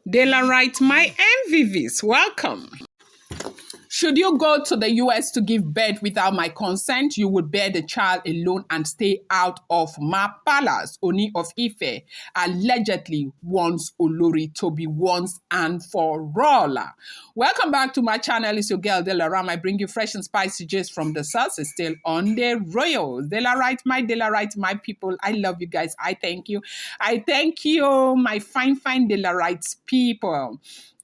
Daylight, my MVVs, welcome. Should you go to the US to give birth without my consent, you would bear the child alone and stay out of my palace. Ooni of Ife allegedly wants Olori Tobi once and for all. Welcome back to my channel. It's your girl Delaram. I bring you fresh and spicy gist from the source. It's still on the royal. Daylight, my people. I love you guys. I thank you. I thank you, my fine Daylight people.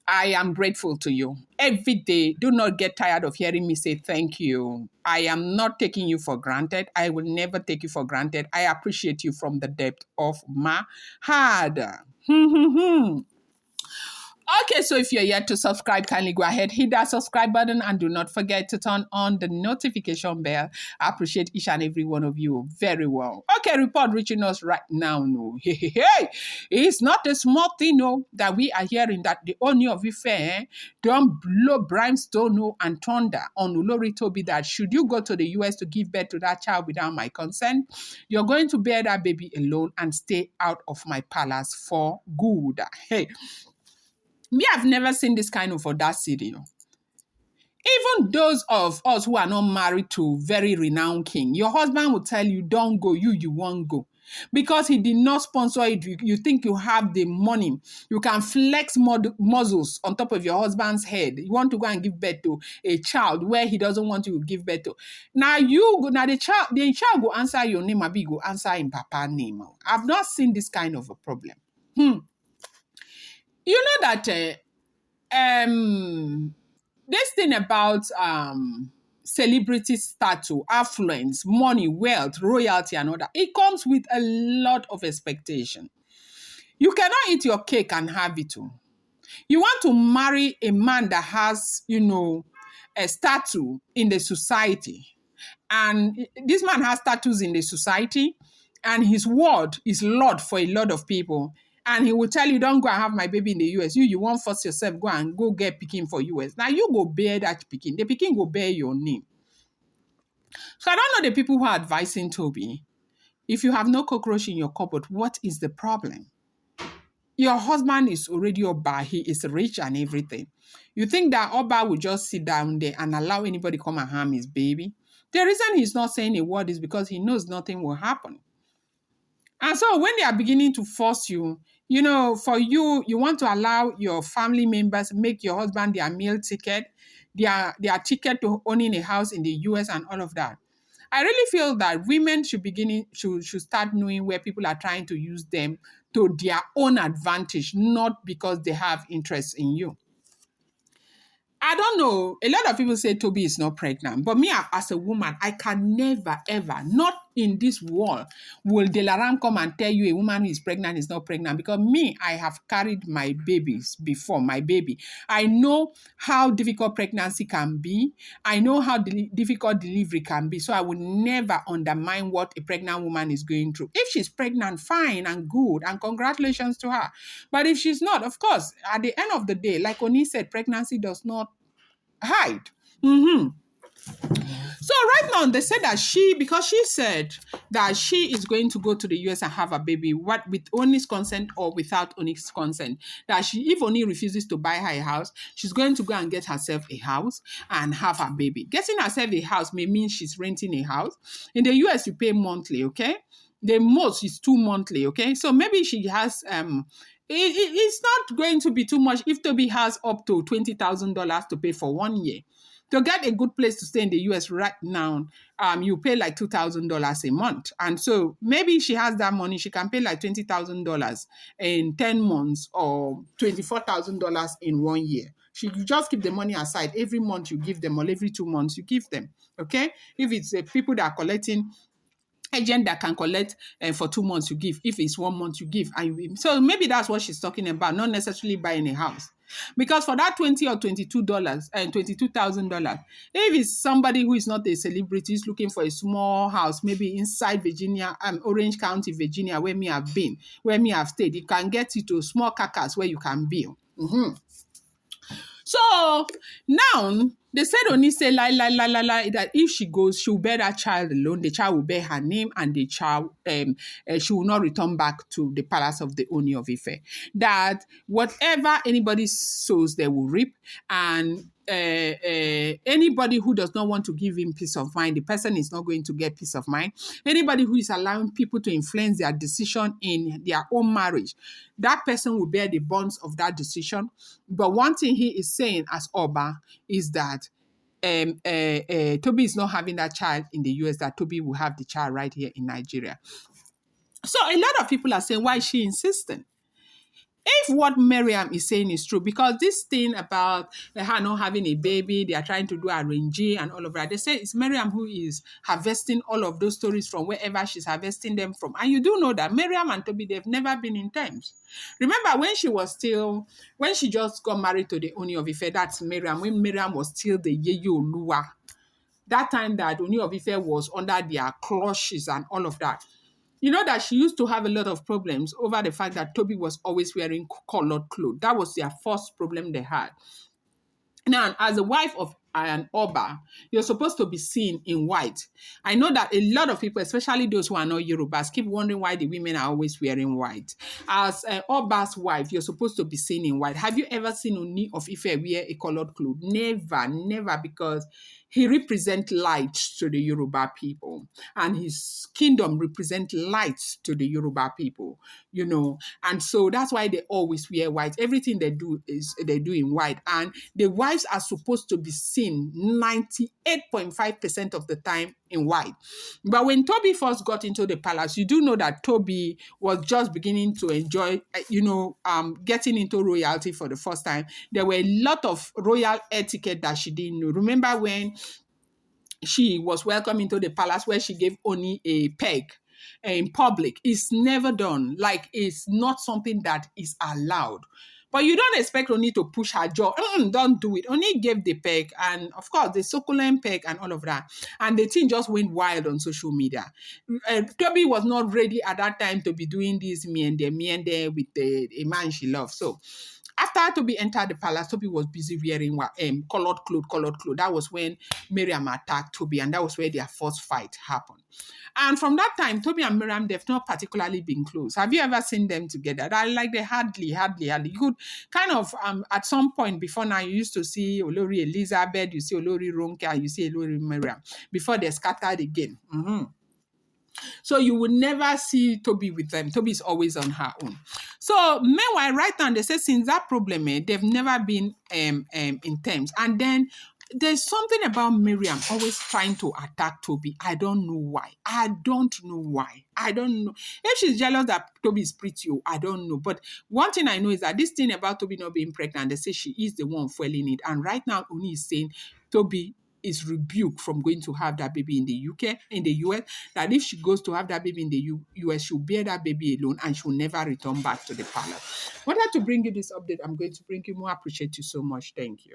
I am grateful to you. Every day, do not get tired of hearing me say thank you. I am not taking you for granted. I will never take you for granted. I appreciate you from the depth of my heart. Okay, so if you're yet to subscribe, kindly go ahead, hit that subscribe button and do not forget to turn on the notification bell. I appreciate each and every one of you very well. Okay, report reaching us right now. No, hey, it's not a small thing, no, that we are hearing that the Ooni of Ife don't blow brimstone no, and thunder on Olori Tobi that should you go to the US to give birth to that child without my consent, you're going to bear that baby alone and stay out of my palace for good. Hey. Me, I've never seen this kind of audacity. Even those of us who are not married to very renowned king, your husband will tell you, don't go, you won't go. Because he did not sponsor it, you think you have the money. You can flex muscles on top of your husband's head. You want to go and give birth to a child where he doesn't want you to give birth to. Now the child will answer your name, maybe go answer in Papa's name. I've not seen this kind of a problem. You know that this thing about celebrity status, affluence, money, wealth, royalty, and all that, it comes with a lot of expectation. You cannot eat your cake and have it too. You want to marry a man that has, a status in the society. And this man has status in the society, and his word is Lord for a lot of people. And he will tell you, don't go and have my baby in the US. You won't force yourself, go get pikin for US. Now you go bear that pikin. The pikin will bear your name. So I don't know the people who are advising Tobi. If you have no cockroach in your cupboard, what is the problem? Your husband is already Oba. He is rich and everything. You think that Oba will just sit down there and allow anybody come and harm his baby? The reason he's not saying a word is because he knows nothing will happen. And so when they are beginning to force you, for you want to allow your family members make your husband their meal ticket, their ticket to owning a house in the US and all of that. I really feel that women should start knowing where people are trying to use them to their own advantage, not because they have interest in you. I don't know. A lot of people say Tobi is not pregnant. But me, as a woman, I can never, ever, not in this world, will Delaram come and tell you a woman who is pregnant is not pregnant. Because me, I have carried my babies before, my baby. I know how difficult pregnancy can be. I know how difficult delivery can be. So I would never undermine what a pregnant woman is going through. If she's pregnant, fine and good. And congratulations to her. But if she's not, of course, at the end of the day, like Ooni said, pregnancy does not hide. So right now they said that because she said that she is going to go to the US and have a baby, what with Ooni's consent or without Ooni's consent, that if Ooni refuses to buy her a house, she's going to go and get herself a house and have a baby. Getting herself a house may mean she's renting a house. In the US, you pay monthly, okay? The most is 2 monthly, okay? So maybe she has it's not going to be too much if Tobi has up to $20,000 to pay for 1 year. To get a good place to stay in the US right now, you pay like $2,000 a month. And so maybe she has that money, she can pay like $20,000 in 10 months or $24,000 in 1 year. She just keep the money aside. Every month you give them, or every 2 months you give them, okay? If it's people that are collecting, agent that can collect for 2 months you give. If it's 1 month you give. So maybe that's what she's talking about, not necessarily buying a house. Because for that $20 or $22 and $22,000, if it's somebody who is not a celebrity, is looking for a small house, maybe inside Virginia, Orange County, Virginia, where me have been, where me have stayed, you can get you to small carcass where you can build. So now They said Oni say that if she goes, she'll bear that child alone. The child will bear her name, and the child she will not return back to the palace of the Ooni of Ife. That whatever anybody sows, they will reap, and anybody who does not want to give him peace of mind, the person is not going to get peace of mind. Anybody who is allowing people to influence their decision in their own marriage, that person will bear the bonds of that decision. But one thing he is saying as Oba is that Tobi is not having that child in the US, that Tobi will have the child right here in Nigeria. So a lot of people are saying, why is she insisting? If what Miriam is saying is true, because this thing about her not having a baby, they are trying to do arrangee and all of that, they say it's Miriam who is harvesting all of those stories from wherever she's harvesting them from. And you do know that Miriam and Tobi, they've never been in terms. Remember when she just got married to the Ooni of Ife, that's Miriam, when Miriam was still the Yeye Oluwa, that time that Ooni of Ife was under their clutches and all of that. You know that she used to have a lot of problems over the fact that Tobi was always wearing colored clothes. That was their first problem they had. Now, as a wife of an Oba, you're supposed to be seen in white. I know that a lot of people, especially those who are not Yorubas, keep wondering why the women are always wearing white. As an Oba's wife, you're supposed to be seen in white. Have you ever seen Ooni of Ife wear a colored cloth? Never, because he represents light to the Yoruba people, and his kingdom represents light to the Yoruba people, and so that's why they always wear white. Everything they do in white, and the wives are supposed to be seen 98.5% of the time in white. But when Tobi first got into the palace, you do know that Tobi was just beginning to enjoy, getting into royalty for the first time. There were a lot of royal etiquette that she didn't know. Remember when she was welcomed into the palace, where she gave Oni a peg in public? It's never done. Like, it's not something that is allowed. But you don't expect Oni to push her jaw. Don't do it. Oni gave the peg, and of course, the succulent peg and all of that. And the thing just went wild on social media. Tobi was not ready at that time to be doing this me and there with a man she loves. So after Tobi entered the palace, Tobi was busy wearing colored clothes. That was when Miriam attacked Tobi, and that was where their first fight happened. And from that time, Tobi and Miriam, they've not particularly been close. Have you ever seen them together? They hardly. You could kind of, at some point before now, you used to see Olori Elizabeth, you see Olori Ronke, and you see Olori Miriam, before they scattered again. So you would never see Tobi with them. Tobi is always on her own. So meanwhile, right now, they say since that problem, they've never been in terms. And then there's something about Miriam always trying to attack Tobi. I don't know why. I don't know. If she's jealous that Tobi is pretty, I don't know. But one thing I know is that this thing about Tobi not being pregnant, they say she is the one fueling it. And right now, Ooni is saying Tobi is rebuked from going to have that baby in the US, that if she goes to have that baby in the US, she'll bear that baby alone and she'll never return back to the palace. Wanted to bring you this update. I'm going to bring you more. Appreciate you so much. Thank you.